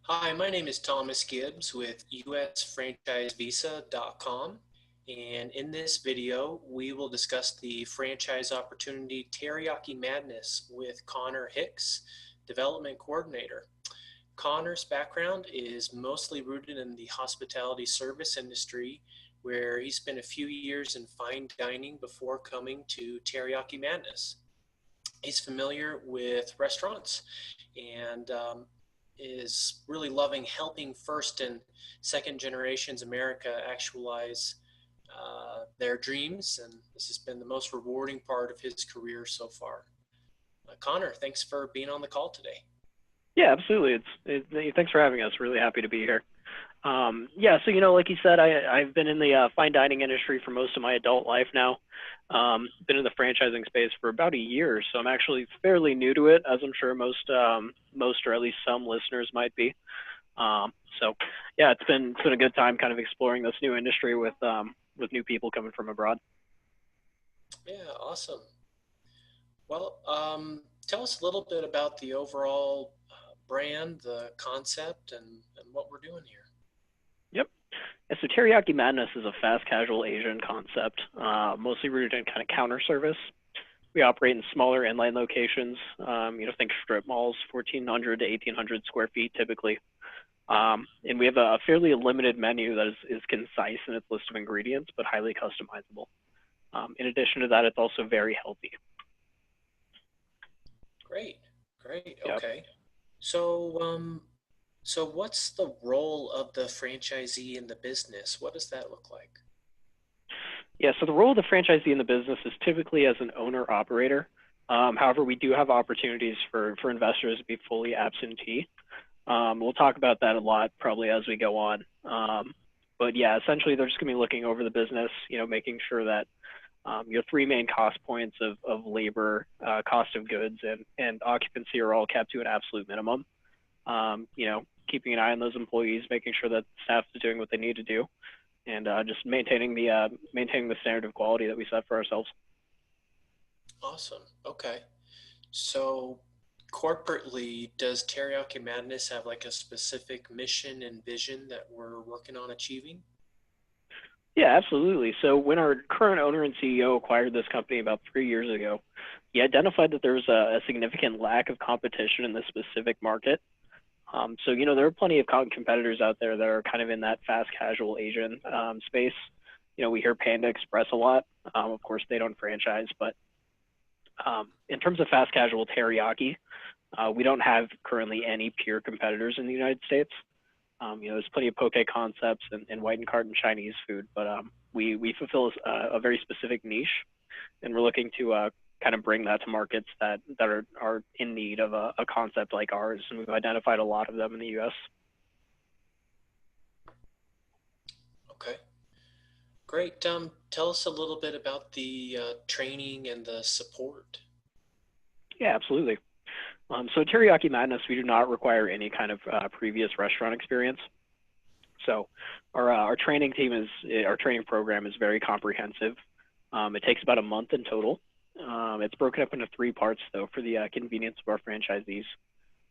Hi, my name is Thomas Gibbs with usfranchisevisa.com, and in this video we will discuss the franchise opportunity Teriyaki Madness with Connor Hicks, Development Coordinator. Connor's background is mostly rooted in the hospitality service industry, where he spent a few years in fine dining before coming to Teriyaki Madness. He's familiar with restaurants and is really loving helping first and second generations America actualize their dreams, and this has been the most rewarding part of his career so far. Connor, thanks for being on the call today. Yeah, absolutely. Thanks for having us. Really happy to be here. Yeah, so like you said, I've been in the fine dining industry for most of my adult life now. Been in the franchising space for about a year, so I'm actually fairly new to it, as I'm sure most or at least some listeners might be. So yeah, it's been a good time kind of exploring this new industry with new people coming from abroad. Yeah, awesome. Well, tell us a little bit about the overall brand, the concept, and what we're doing here. Yep. Yeah, so Teriyaki Madness is a fast casual Asian concept, mostly rooted in kind of counter service. We operate in smaller inline locations, think strip malls, 1,400 to 1,800 square feet typically. And we have a fairly limited menu that is concise in its list of ingredients, but highly customizable. In addition to that, it's also very healthy. Great, great. Yep. Okay. So, so what's the role of the franchisee in the business? What does that look like? Yeah, so the role of the franchisee in the business is typically as an owner operator. However, we do have opportunities for investors to be fully absentee. We'll talk about that a lot probably as we go on. But yeah, essentially they're just going to be looking over the business, making sure that your three main cost points of labor, cost of goods, and occupancy are all kept to an absolute minimum. Keeping an eye on those employees, making sure that staff is doing what they need to do, and just maintaining the standard of quality that we set for ourselves. Awesome. Okay. So corporately, does Teriyaki Madness have like a specific mission and vision that we're working on achieving? Yeah, absolutely. So when our current owner and CEO acquired this company about 3 years ago, he identified that there was a significant lack of competition in this specific market. So there are plenty of competitors out there that are kind of in that fast casual Asian space. We hear Panda Express a lot. Of course, they don't franchise, but in terms of fast casual teriyaki, we don't have currently any peer competitors in the United States. There's plenty of poke concepts and white and carton Chinese food, but we fulfill a very specific niche, and we're looking to kind of bring that to markets that are in need of a concept like ours, and we've identified a lot of them in the U.S. Okay. Great. Tell us a little bit about the training and the support. Yeah, absolutely. So Teriyaki Madness, we do not require any kind of previous restaurant experience. So our training program is very comprehensive. It takes about a month in total. It's broken up into three parts, though, for the convenience of our franchisees.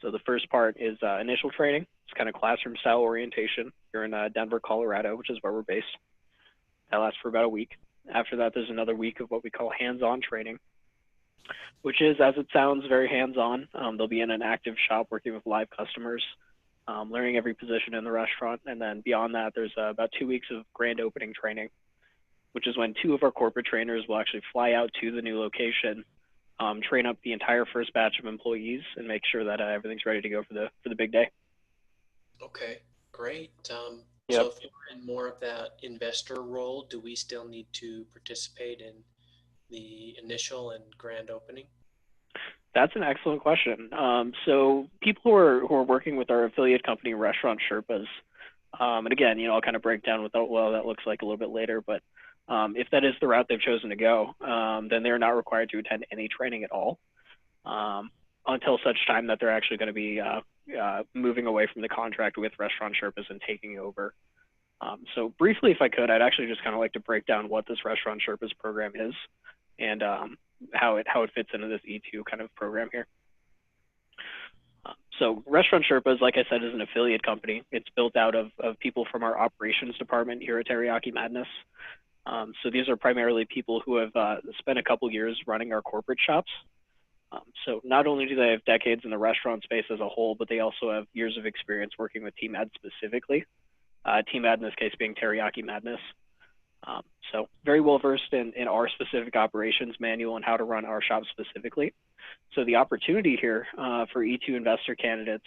So the first part is initial training. It's kind of classroom style orientation. You're in Denver, Colorado, which is where we're based. That lasts for about a week. After that, there's another week of what we call hands-on training, which is, as it sounds, very hands-on. They'll be in an active shop working with live customers, learning every position in the restaurant. And then beyond that, there's about 2 weeks of grand opening training, which is when two of our corporate trainers will actually fly out to the new location, train up the entire first batch of employees, and make sure that everything's ready to go for the big day. Okay, great. So Yep. if we're in more of that investor role, do we still need to participate in the initial and grand opening? That's an excellent question. So people who are working with our affiliate company, Restaurant Sherpas, and again, I'll kind of break down what that looks like a little bit later. But if that is the route they've chosen to go, then they're not required to attend any training at all until such time that they're actually going to be moving away from the contract with Restaurant Sherpas and taking over. So briefly, if I could, I'd actually just kind of like to break down what this Restaurant Sherpas program is and how it fits into this E-2 kind of program here. So Restaurant Sherpas, like I said, is an affiliate company. It's built out of people from our operations department here at Teriyaki Madness. So these are primarily people who have spent a couple years running our corporate shops. So not only do they have decades in the restaurant space as a whole, but they also have years of experience working with Team Ed specifically. Team Ed in this case being Teriyaki Madness. So very well versed in our specific operations manual and how to run our shop specifically. So the opportunity here for E-2 investor candidates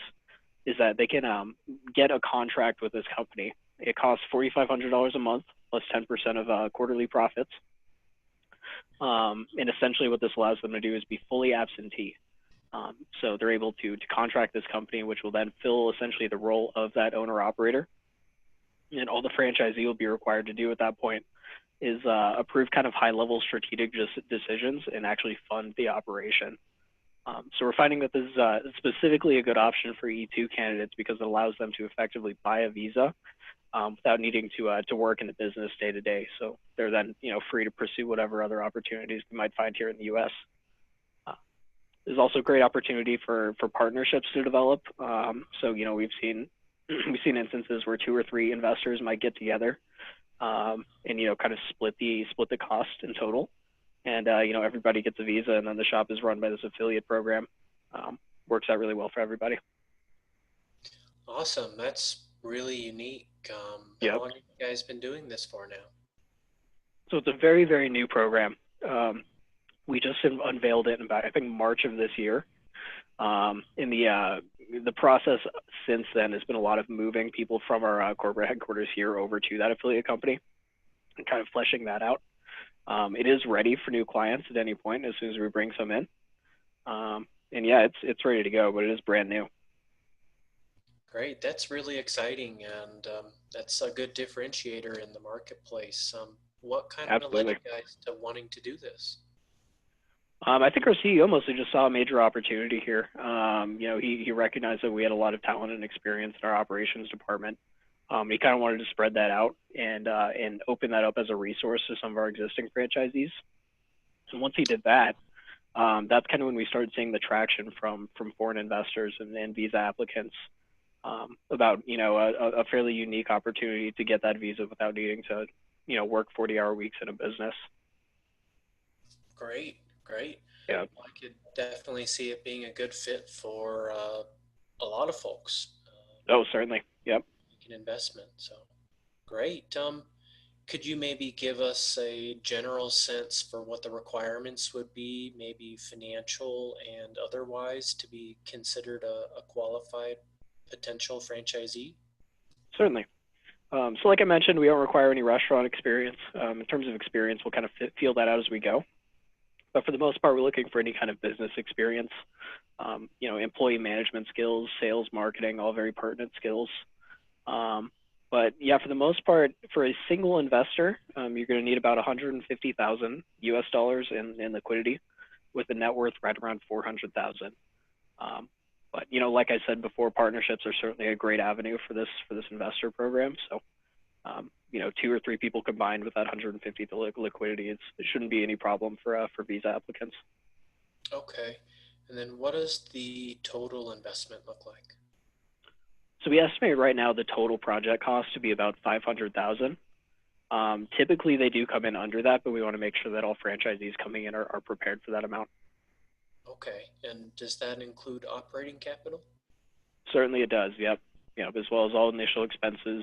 is that they can get a contract with this company. It costs $4,500 a month plus 10% of quarterly profits. And essentially what this allows them to do is be fully absentee. So they're able to contract this company, which will then fill essentially the role of that owner operator. And all the franchisee will be required to do at that point is approve kind of high level strategic decisions and actually fund the operation. So we're finding that this is specifically a good option for E2 candidates because it allows them to effectively buy a visa without needing to work in the business day to day. So they're then free to pursue whatever other opportunities they might find here in the U.S. There's also a great opportunity for partnerships to develop. So we've seen instances where 2 or 3 investors might get together and kind of split the cost in total, and everybody gets a visa, and then the shop is run by this affiliate program. Works out really well for everybody. Awesome. That's really unique. How Yep. long have you guys been doing this for now? So it's a very, very new program. We just unveiled it in about, I think, March of this year. In the process since then has been a lot of moving people from our corporate headquarters here over to that affiliate company and kind of fleshing that out. It is ready for new clients at any point as soon as we bring some in. And yeah, it's ready to go, but it is brand new. Great. That's really exciting, and that's a good differentiator in the marketplace. What kind of led Absolutely. you guys to wanting to do this? I think our CEO mostly just saw a major opportunity here. He recognized that we had a lot of talent and experience in our operations department. He kind of wanted to spread that out and open that up as a resource to some of our existing franchisees. And once he did that, that's kind of when we started seeing the traction from foreign investors and visa applicants about a fairly unique opportunity to get that visa without needing to work 40-hour weeks in a business. Great, great. Yeah. Well, I could definitely see it being a good fit for a lot of folks. Oh, certainly. Yep. Making investment. So great. Could you maybe give us a general sense for what the requirements would be, maybe financial and otherwise, to be considered a qualified potential franchisee? Certainly. So like I mentioned, we don't require any restaurant experience. In terms of experience, we'll kind of feel that out as we go. But for the most part, we're looking for any kind of business experience, employee management skills, sales, marketing, all very pertinent skills. But yeah, for the most part, for a single investor, you're going to need about 150,000 US dollars in liquidity, with a net worth right around 400,000. But like I said before, partnerships are certainly a great avenue for this investor program. So 2 or 3 people combined with that 150 liquidity, it shouldn't be any problem for visa applicants. Okay. And then what does the total investment look like? So we estimate right now the total project cost to be about 500,000. Typically they do come in under that, but we want to make sure that all franchisees coming in are prepared for that amount. Okay. And does that include operating capital? Certainly it does. Yep. As well as all initial expenses,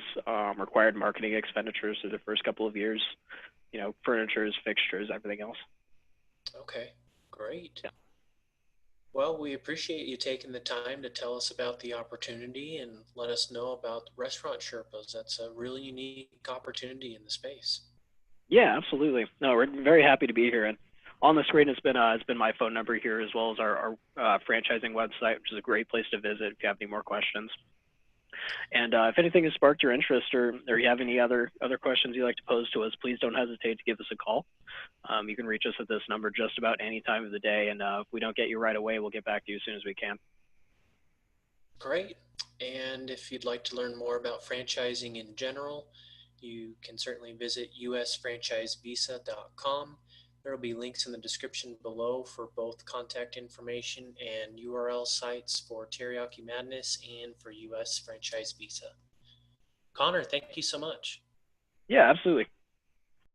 required marketing expenditures for the first couple of years, furnitures, fixtures, everything else. Okay. Great. Yeah. Well, we appreciate you taking the time to tell us about the opportunity and let us know about Restaurant Sherpas. That's a really unique opportunity in the space. Yeah, absolutely. No, we're very happy to be here. And on the screen has been my phone number here, as well as our franchising website, which is a great place to visit if you have any more questions. And if anything has sparked your interest, or you have any other questions you'd like to pose to us, please don't hesitate to give us a call. You can reach us at this number just about any time of the day, and if we don't get you right away, we'll get back to you as soon as we can. Great. And if you'd like to learn more about franchising in general, you can certainly visit usfranchisevisa.com. There will be links in the description below for both contact information and URL sites for Teriyaki Madness and for US franchise visa. Connor, thank you so much. Yeah, absolutely.